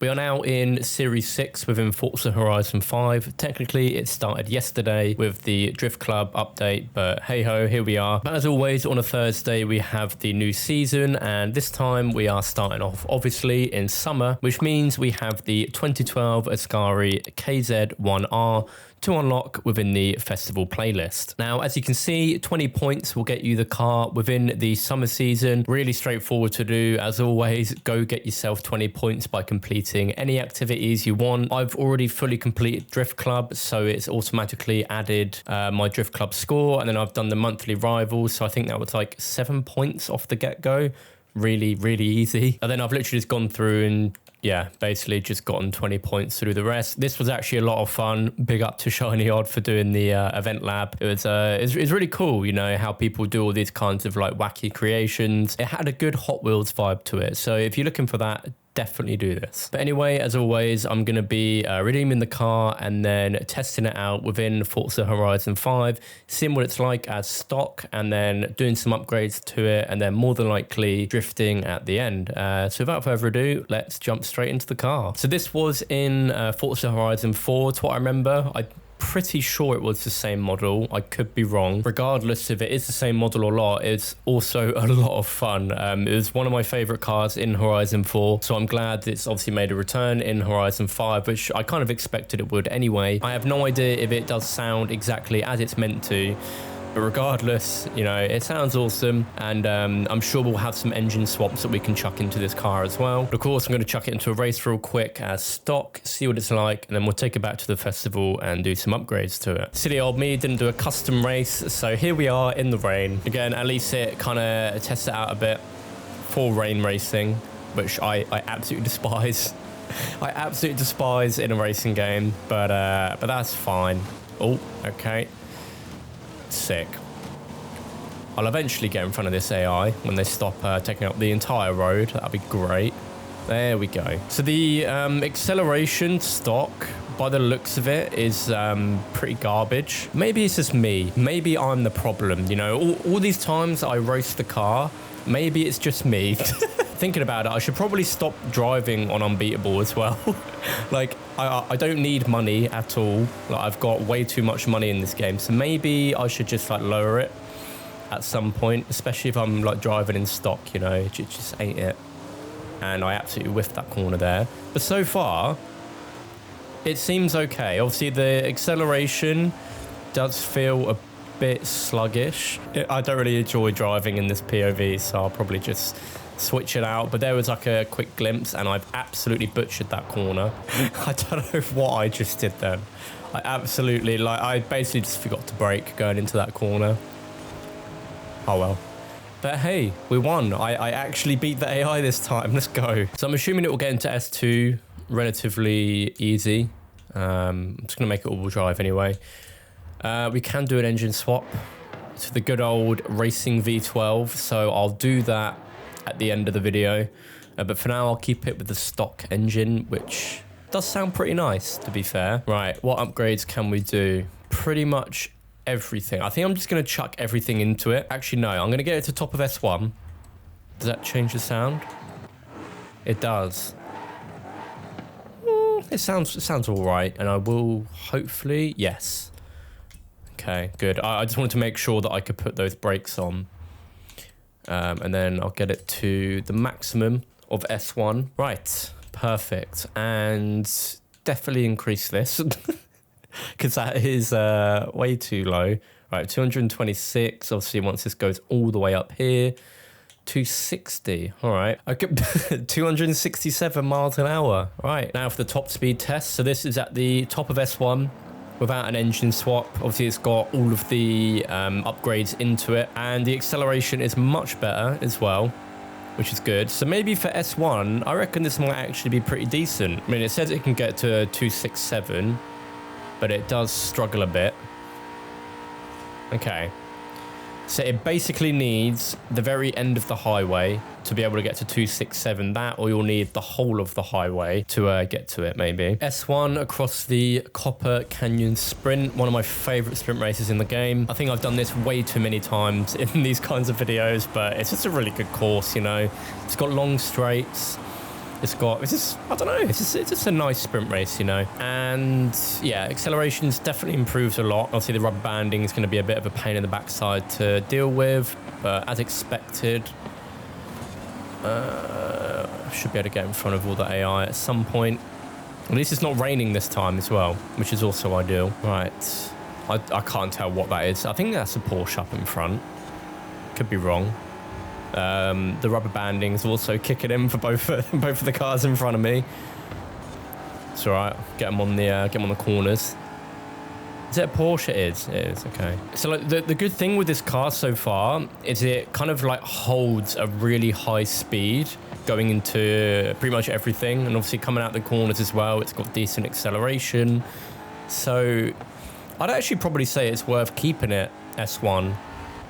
We are now in Series 6 within Forza Horizon 5. Technically, it started yesterday with the Drift Club update, but hey-ho, here we are. But as always, on a Thursday, we have the new season, and this time we are starting off, obviously, in summer, which means we have the 2012 Ascari KZ1R to unlock within the festival playlist. Now, as you can see, 20 points will get you the car within the summer season. Really straightforward to do. As always, go get yourself 20 points by completing any activities you want. I've already fully completed Drift Club, so it's automatically added my Drift Club score, and then I've done the monthly rivals, so I think that was like 7 points off the get-go. Really easy. And then I've literally just gone through and basically just gotten 20 points through the rest. This was actually a lot of fun. Big up to Shiny Odd for doing the event lab. It was really cool, you know, how people do all these kinds of like wacky creations. It had a good Hot Wheels vibe to it. So if you're looking for that, definitely do this. But anyway, as always, I'm going to be redeeming the car and then testing it out within Forza Horizon 5, seeing what it's like as stock, and then doing some upgrades to it, and then more than likely drifting at the end. So without further ado, let's jump straight into the car. So this was in Forza Horizon 4, to what I remember. I'm pretty sure it was the same model. I could be wrong. Regardless if it is the same model or not, it's also a lot of fun. It was one of my favorite cars in Horizon 4, so I'm glad it's obviously made a return in Horizon 5, which I kind of expected it would anyway. I have no idea if it does sound exactly as it's meant to, but regardless, you know, it sounds awesome, and I'm sure we'll have some engine swaps that we can chuck into this car as well. But of course, I'm going to chuck it into a race real quick as stock, see what it's like, and then we'll take it back to the festival and do some upgrades to it. Silly old me didn't do a custom race, so here we are in the rain. Again, at least it kind of tests it out a bit for rain racing, which I absolutely despise. I absolutely despise in a racing game, but that's fine. Oh, okay. Sick. I'll eventually get in front of this AI when they stop taking up the entire road. That'd be great. There we go. So the acceleration stock, by the looks of it, is pretty garbage. Maybe it's just me. Maybe I'm the problem. You know, all these times I roast the car, maybe it's just me. Thinking about it, I should probably stop driving on Unbeatable as well. Like, I don't need money at all. Like, I've got way too much money in this game, so maybe I should just like lower it at some point, especially if I'm like driving in stock, you know, it just ain't it. And I absolutely whiffed that corner there. But so far, it seems okay. Obviously, the acceleration does feel a bit sluggish. I don't really enjoy driving in this POV, so I'll probably just switch it out. But there was like a quick glimpse, and I've absolutely butchered that corner. I don't know what I just did then. I basically just forgot to brake going into that corner. Oh well. But hey, we won. I actually beat the AI this time. Let's go. So I'm assuming it will get into S2 relatively easy. I'm just gonna make it all-wheel drive anyway. We can do an engine swap to the good old racing V12, so I'll do that at the end of the video, but for now I'll keep it with the stock engine, which does sound pretty nice, to be fair. Right, what upgrades can we do? Pretty much everything. I think I'm just going to chuck everything into it. Actually, no, I'm going to get it to top of S1. Does that change the sound? It does. It sounds all right, and I will hopefully, yes. Okay, good. I just wanted to make sure that I could put those brakes on. And then I'll get it to the maximum of S1. Right, perfect. And definitely increase this because that is way too low. Right, 226. Obviously, once this goes all the way up here, 260. All right, okay. 267 miles an hour. Right, now for the top speed test. So this is at the top of S1. Without an engine swap. Obviously it's got all of the upgrades into it, and the acceleration is much better as well, which is good. So maybe for S1, I reckon this might actually be pretty decent. I mean, it says it can get to 267, but it does struggle a bit. Okay. So it basically needs the very end of the highway to be able to get to 267. That, or you'll need the whole of the highway to get to it, maybe. S1 across the Copper Canyon Sprint, one of my favorite sprint races in the game. I think I've done this way too many times in these kinds of videos, but it's just a really good course, you know. It's got long straights. It's just, I don't know, it's just a nice sprint race, you know. And yeah, acceleration's definitely improved a lot. Obviously the rubber banding is going to be a bit of a pain in the backside to deal with, but as expected, should be able to get in front of all the AI at some point. At least it's not raining this time as well, which is also ideal. Right, I can't tell what that is. I think that's a Porsche up in front. Could be wrong. The rubber banding's also kicking in for both of the cars in front of me. It's all right. Get them on the corners. Is it a Porsche? It is. Okay. So like the good thing with this car so far is it kind of like holds a really high speed going into pretty much everything, and obviously coming out the corners as well. It's got decent acceleration. So I'd actually probably say it's worth keeping it S1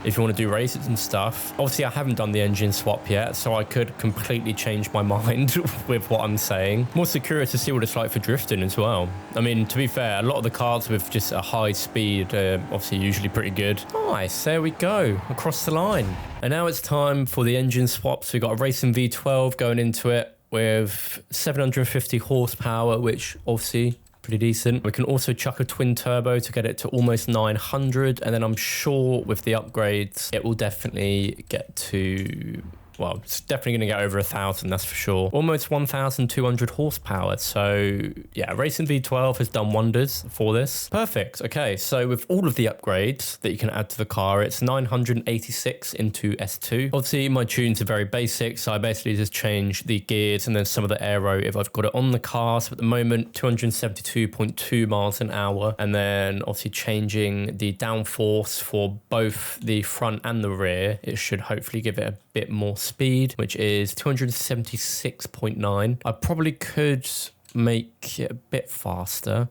if you want to do races and stuff. Obviously, I haven't done the engine swap yet, so I could completely change my mind with what I'm saying. I'm also curious to see what it's like for drifting as well. I mean, to be fair, a lot of the cars with just a high speed are obviously usually pretty good. Nice, there we go, across the line. And now it's time for the engine swap. So we've got a racing V12 going into it with 750 horsepower, which obviously pretty decent. We can also chuck a twin turbo to get it to almost 900, and then I'm sure with the upgrades it will definitely get to, well, it's definitely going to get over 1,000, that's for sure. Almost 1,200 horsepower. So yeah, Racing V12 has done wonders for this. Perfect. Okay, so with all of the upgrades that you can add to the car, it's 986 into S2. Obviously, my tunes are very basic, so I basically just change the gears and then some of the aero if I've got it on the car. So at the moment, 272.2 miles an hour, and then obviously changing the downforce for both the front and the rear. It should hopefully give it a bit more speed, which is 276.9. I probably could make it a bit faster.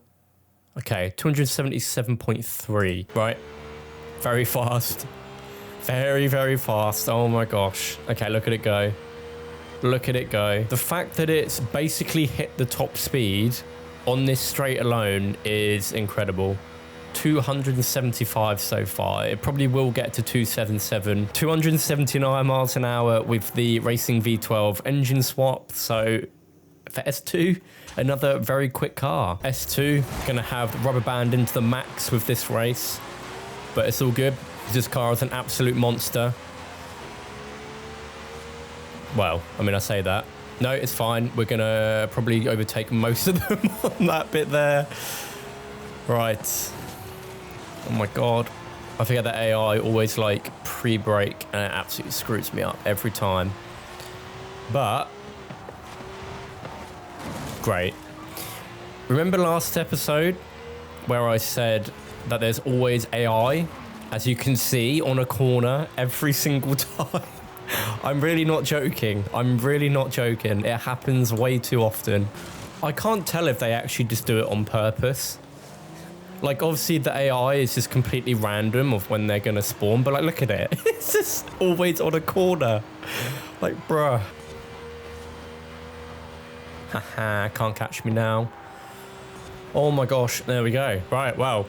Okay, 277.3, right? Very fast. Very, very fast. Oh my gosh. Okay, look at it go. Look at it go. The fact that it's basically hit the top speed on this straight alone is incredible. 275 so far. It probably will get to 277. 279 miles an hour with the Racing V12 engine swap. So for S2, another very quick car. S2 gonna have rubber band into the max with this race, but it's all good. This car is an absolute monster. Well, I mean, I say that. No, it's fine. We're gonna probably overtake most of them on that bit there. Right. Oh my god. I forget that AI always like pre-brake and it absolutely screws me up every time. But great. Remember last episode where I said that there's always AI, as you can see, on a corner every single time? I'm really not joking. I'm really not joking. It happens way too often. I can't tell if they actually just do it on purpose. Like, obviously, the AI is just completely random of when they're going to spawn, but, like, look at it. It's just always on a corner. Like, bruh. Haha, can't catch me now. Oh, my gosh. There we go. Right, well.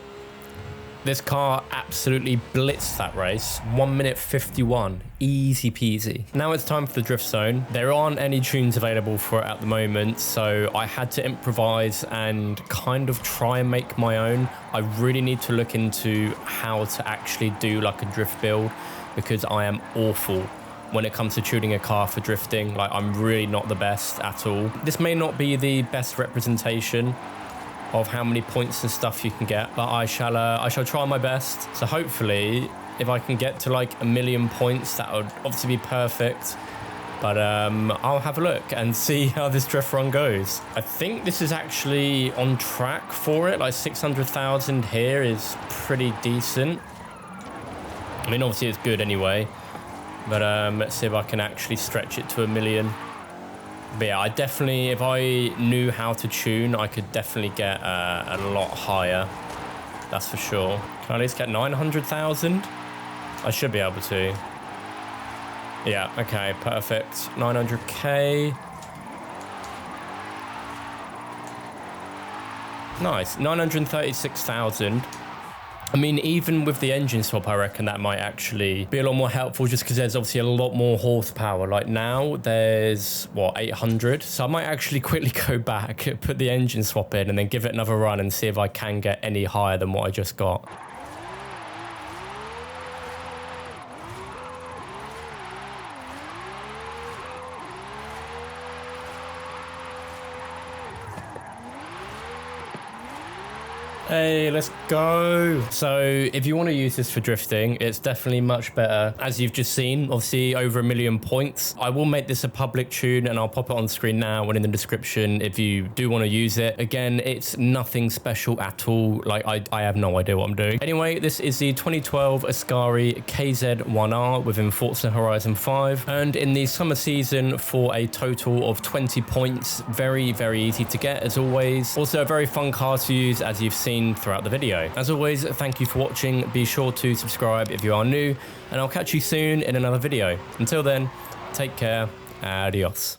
This car absolutely blitzed that race. 1 minute 51. Easy peasy. Now it's time for the drift zone. There aren't any tunes available for it at the moment, so I had to improvise and kind of try and make my own. I really need to look into how to actually do like a drift build, because I am awful when it comes to tuning a car for drifting. Like, I'm really not the best at all. This may not be the best representation of how many points and stuff you can get, but I shall try my best. So hopefully, if I can get to like 1 million points, that would obviously be perfect. But I'll have a look and see how this drift run goes. I think this is actually on track for it. Like 600,000 here is pretty decent. I mean, obviously it's good anyway. But let's see if I can actually stretch it to 1 million. But yeah, I definitely, if I knew how to tune, I could definitely get a lot higher. That's for sure. Can I at least get 900,000? I should be able to. Yeah, okay, perfect. 900k. Nice, 936,000. I mean, even with the engine swap, I reckon that might actually be a lot more helpful just because there's obviously a lot more horsepower. Like now there's, what, 800? So I might actually quickly go back, put the engine swap in and then give it another run and see if I can get any higher than what I just got. Hey, let's go. So if you want to use this for drifting, it's definitely much better. As you've just seen, obviously over 1 million points. I will make this a public tune and I'll pop it on screen now and in the description if you do want to use it. Again, it's nothing special at all. Like I have no idea what I'm doing. Anyway, this is the 2012 Ascari KZ1R within Forza Horizon 5. And in the summer season for a total of 20 points. Very, very easy to get as always. Also a very fun car to use as you've seen throughout the video. As always, thank you for watching. Be sure to subscribe if you are new, and I'll catch you soon in another video. Until then, take care. Adios.